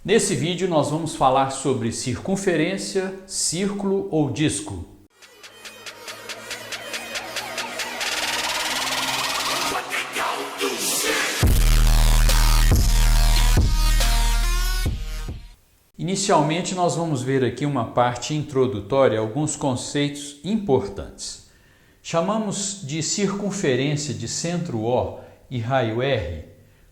Nesse vídeo nós vamos falar sobre circunferência, círculo ou disco. Inicialmente nós vamos ver aqui uma parte introdutória, alguns conceitos importantes. Chamamos de circunferência de centro O e raio R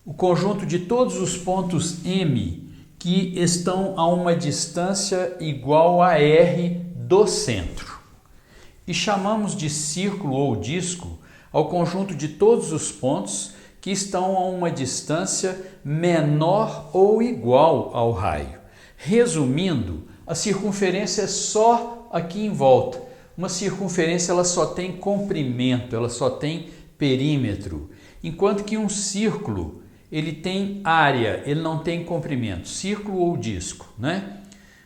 o conjunto de todos os pontos M que estão a uma distância igual a R do centro. E chamamos de círculo ou disco ao conjunto de todos os pontos que estão a uma distância menor ou igual ao raio. Resumindo, a circunferência é só aqui em volta. Uma circunferência ela só tem comprimento, ela só tem perímetro, enquanto que um círculo ele tem área, ele não tem comprimento, círculo ou disco, né?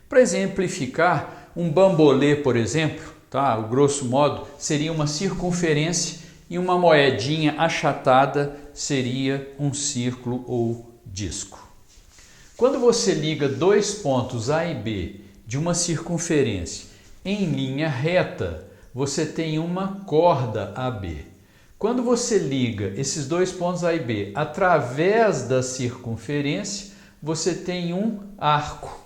Para exemplificar, um bambolê, por exemplo, tá? O grosso modo seria uma circunferência e uma moedinha achatada seria um círculo ou disco. Quando você liga dois pontos A e B de uma circunferência em linha reta, você tem uma corda AB. Quando você liga esses dois pontos A e B através da circunferência, você tem um arco.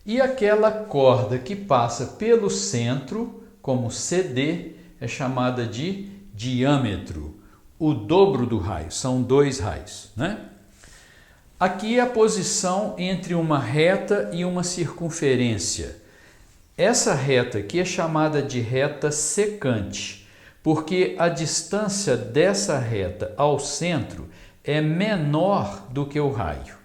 E aquela corda que passa pelo centro, como CD, é chamada de diâmetro. O dobro do raio, são dois raios, né? Aqui é a posição entre uma reta e uma circunferência. Essa reta aqui é chamada de reta secante, porque a distância dessa reta ao centro é menor do que o raio.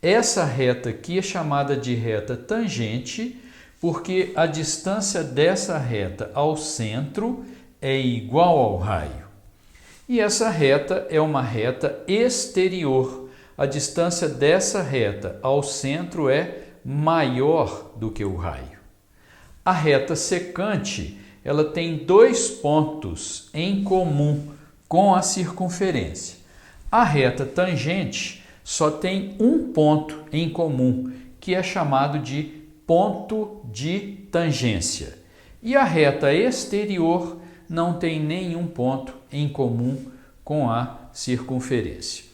Essa reta aqui é chamada de reta tangente, porque a distância dessa reta ao centro é igual ao raio. E essa reta é uma reta exterior. A distância dessa reta ao centro é maior do que o raio. A reta secante ela tem dois pontos em comum com a circunferência. A reta tangente só tem um ponto em comum, que é chamado de ponto de tangência. E a reta exterior não tem nenhum ponto em comum com a circunferência.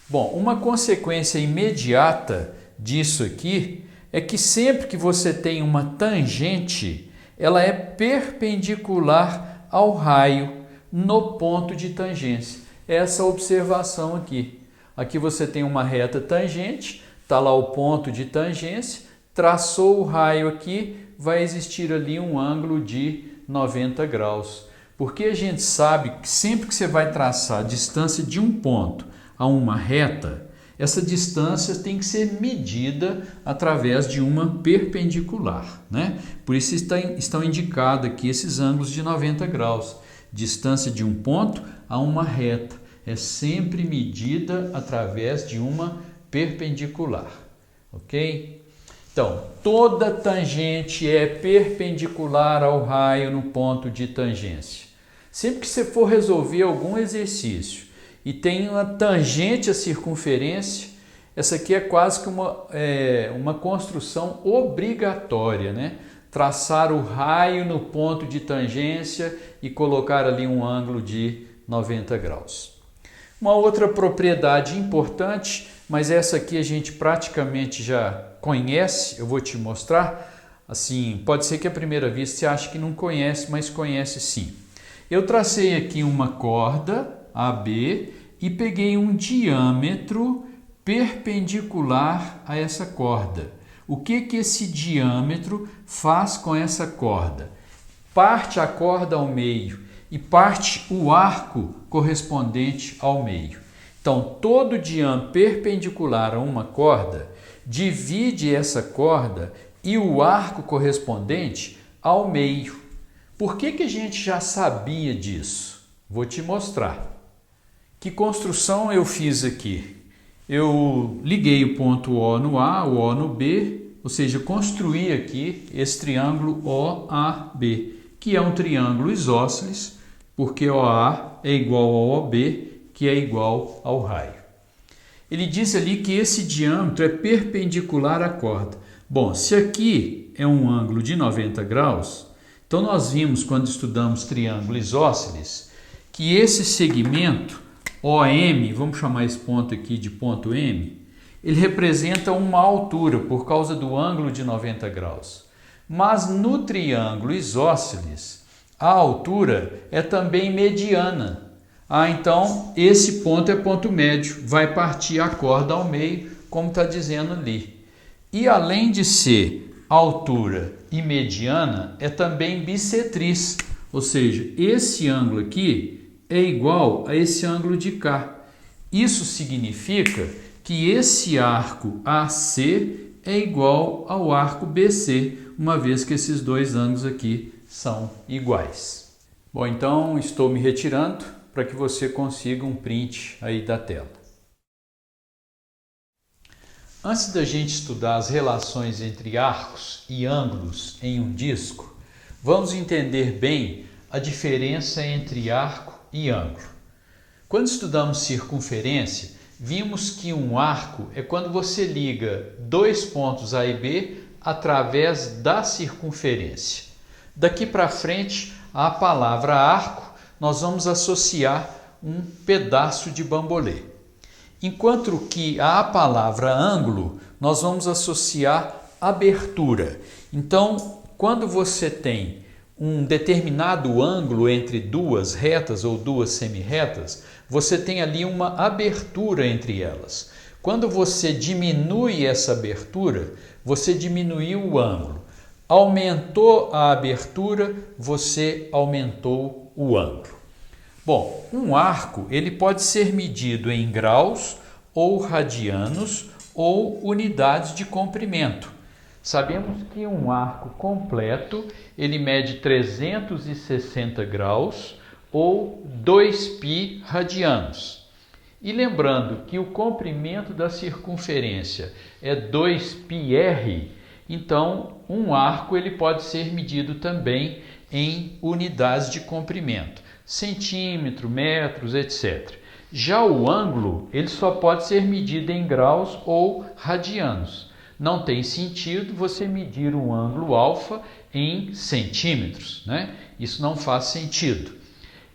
Bom, uma consequência imediata disso aqui é que sempre que você tem uma tangente, ela é perpendicular ao raio no ponto de tangência. Essa observação aqui. Aqui você tem uma reta tangente, está lá o ponto de tangência, traçou o raio aqui, vai existir ali um ângulo de 90 graus. Porque a gente sabe que sempre que você vai traçar a distância de um ponto a uma reta, essa distância tem que ser medida através de uma perpendicular, né? Por isso estão indicados aqui esses ângulos de 90 graus. Distância de um ponto a uma reta é sempre medida através de uma perpendicular, ok? Então, toda tangente é perpendicular ao raio no ponto de tangência. Sempre que você for resolver algum exercício e tem uma tangente à circunferência, essa aqui é quase que uma construção obrigatória, né? Traçar o raio no ponto de tangência e colocar ali um ângulo de 90 graus. Uma outra propriedade importante, mas essa aqui a gente praticamente já conhece, eu vou te mostrar. Assim, pode ser que à primeira vista você ache que não conhece, mas conhece sim. Eu tracei aqui uma corda AB e peguei um diâmetro perpendicular a essa corda. O que esse diâmetro faz com essa corda? Parte a corda ao meio e parte o arco correspondente ao meio. Então, todo diâmetro perpendicular a uma corda divide essa corda e o arco correspondente ao meio. Por que a gente já sabia disso? Vou te mostrar. Que construção eu fiz aqui? Eu liguei o ponto O no A, o O no B, ou seja, construí aqui esse triângulo OAB, que é um triângulo isósceles, porque OA é igual ao OB, que é igual ao raio. Ele diz ali que esse diâmetro é perpendicular à corda. Bom, se aqui é um ângulo de 90 graus, então nós vimos quando estudamos triângulo isósceles que esse segmento OM, vamos chamar esse ponto aqui de ponto M, ele representa uma altura por causa do ângulo de 90 graus. Mas no triângulo isósceles, a altura é também mediana. Então esse ponto é ponto médio, vai partir a corda ao meio, como está dizendo ali. E além de ser altura e mediana, é também bissetriz, ou seja, esse ângulo aqui é igual a esse ângulo de cá. Isso significa que esse arco AC é igual ao arco BC, uma vez que esses dois ângulos aqui são iguais. Bom, então estou me retirando para que você consiga um print aí da tela. Antes da gente estudar as relações entre arcos e ângulos em um disco, vamos entender bem a diferença entre arco e ângulo. Quando estudamos circunferência, vimos que um arco é quando você liga dois pontos A e B através da circunferência. Daqui para frente, à palavra arco, nós vamos associar um pedaço de bambolê. Enquanto que à palavra ângulo, nós vamos associar abertura. Então, quando você tem um determinado ângulo entre duas retas ou duas semirretas, você tem ali uma abertura entre elas. Quando você diminui essa abertura, você diminuiu o ângulo. Aumentou a abertura, você aumentou o ângulo. Bom, um arco ele pode ser medido em graus ou radianos ou unidades de comprimento. Sabemos que um arco completo ele mede 360 graus ou 2π radianos. E lembrando que o comprimento da circunferência é 2πr, então um arco ele pode ser medido também em unidades de comprimento, centímetro, metros, etc. Já o ângulo ele só pode ser medido em graus ou radianos. Não tem sentido você medir um ângulo alfa em centímetros, né? Isso não faz sentido.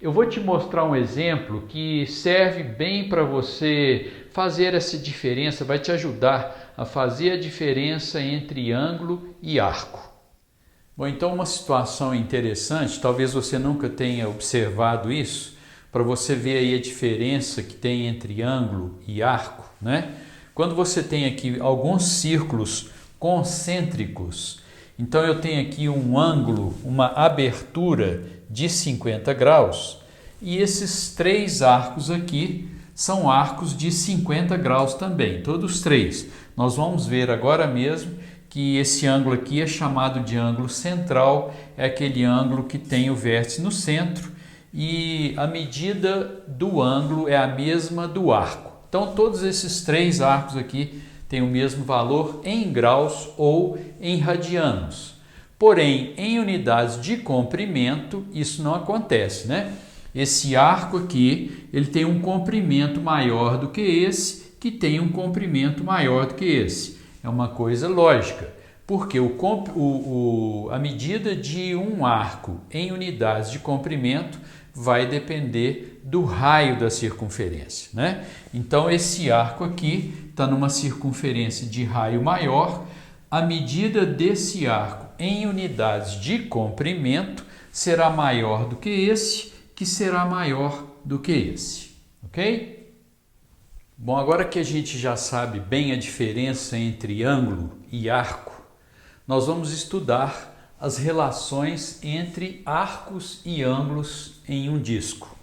Eu vou te mostrar um exemplo que serve bem para você fazer essa diferença, vai te ajudar a fazer a diferença entre ângulo e arco. Bom, então uma situação interessante, talvez você nunca tenha observado isso, para você ver aí a diferença que tem entre ângulo e arco, né? Quando você tem aqui alguns círculos concêntricos, então eu tenho aqui um ângulo, uma abertura de 50 graus e esses três arcos aqui são arcos de 50 graus também, todos três. Nós vamos ver agora mesmo que esse ângulo aqui é chamado de ângulo central, é aquele ângulo que tem o vértice no centro e a medida do ângulo é a mesma do arco. Então, todos esses três arcos aqui têm o mesmo valor em graus ou em radianos. Porém, em unidades de comprimento, isso não acontece, né? Esse arco aqui, ele tem um comprimento maior do que esse, que tem um comprimento maior do que esse. É uma coisa lógica, porque a medida de um arco em unidades de comprimento vai depender do raio da circunferência, né? Então, esse arco aqui está numa circunferência de raio maior. A medida desse arco em unidades de comprimento será maior do que esse, que será maior do que esse, ok? Bom, agora que a gente já sabe bem a diferença entre ângulo e arco, nós vamos estudar as relações entre arcos e ângulos em um disco.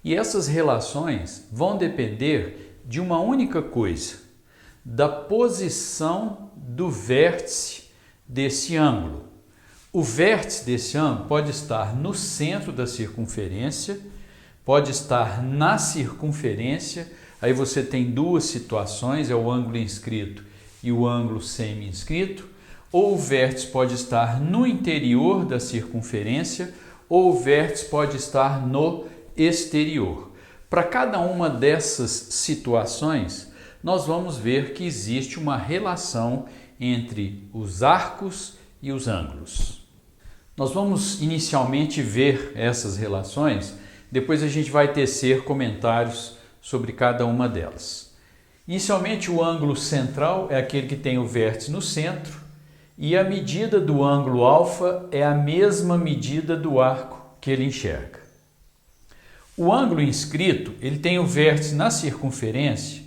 E essas relações vão depender de uma única coisa, da posição do vértice desse ângulo. O vértice desse ângulo pode estar no centro da circunferência, pode estar na circunferência, aí você tem duas situações, é o ângulo inscrito e o ângulo semi-inscrito, ou o vértice pode estar no interior da circunferência, ou o vértice pode estar no exterior. Para cada uma dessas situações, nós vamos ver que existe uma relação entre os arcos e os ângulos. Nós vamos inicialmente ver essas relações, depois a gente vai tecer comentários sobre cada uma delas. Inicialmente, o ângulo central é aquele que tem o vértice no centro e a medida do ângulo alfa é a mesma medida do arco que ele enxerga. O ângulo inscrito, ele tem o vértice na circunferência,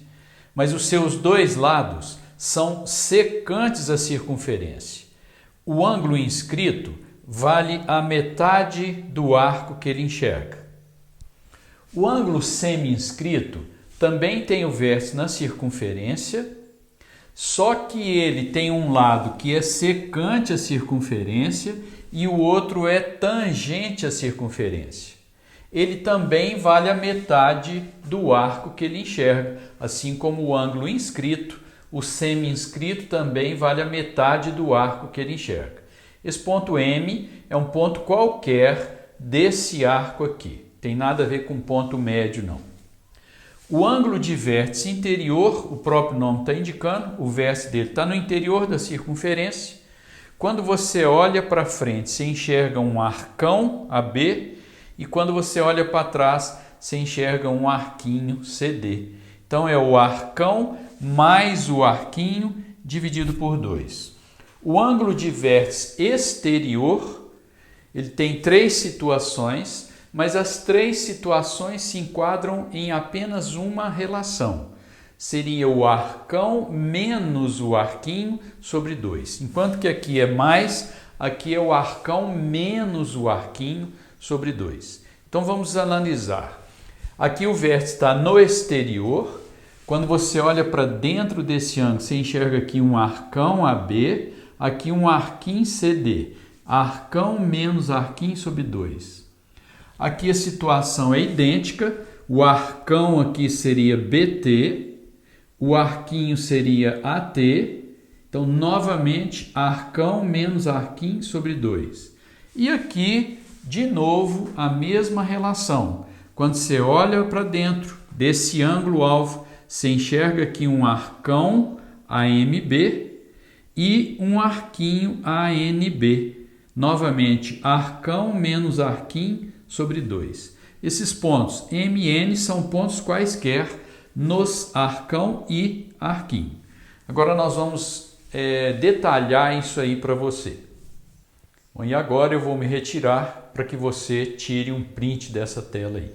mas os seus dois lados são secantes à circunferência. O ângulo inscrito vale a metade do arco que ele enxerga. O ângulo semi-inscrito também tem o vértice na circunferência, só que ele tem um lado que é secante à circunferência e o outro é tangente à circunferência. Ele também vale a metade do arco que ele enxerga, assim como o ângulo inscrito, o semi-inscrito também vale a metade do arco que ele enxerga. Esse ponto M é um ponto qualquer desse arco aqui, tem nada a ver com ponto médio não. O ângulo de vértice interior, o próprio nome está indicando, o vértice dele está no interior da circunferência. Quando você olha para frente, você enxerga um arcão AB, e quando você olha para trás, você enxerga um arquinho CD. Então é o arcão mais o arquinho dividido por 2. O ângulo de vértice exterior, ele tem 3 situações, mas as 3 situações se enquadram em apenas uma relação. Seria o arcão menos o arquinho sobre 2. Enquanto que aqui é mais, aqui é o arcão menos o arquinho sobre 2. Então vamos analisar. Aqui o vértice está no exterior. Quando você olha para dentro desse ângulo, você enxerga aqui um arcão AB, aqui um arquinho CD. Arcão menos arquinho sobre 2. Aqui a situação é idêntica. O arcão aqui seria BT, o arquinho seria AT. Então, novamente, arcão menos arquinho sobre 2. E aqui, de novo, a mesma relação. Quando você olha para dentro desse ângulo-alvo, você enxerga aqui um arcão AMB e um arquinho ANB. Novamente, arcão menos arquinho sobre 2. Esses pontos MN são pontos quaisquer nos arcão e arquinho. Agora nós vamos detalhar isso aí para você. Bom, e agora eu vou me retirar para que você tire um print dessa tela aí.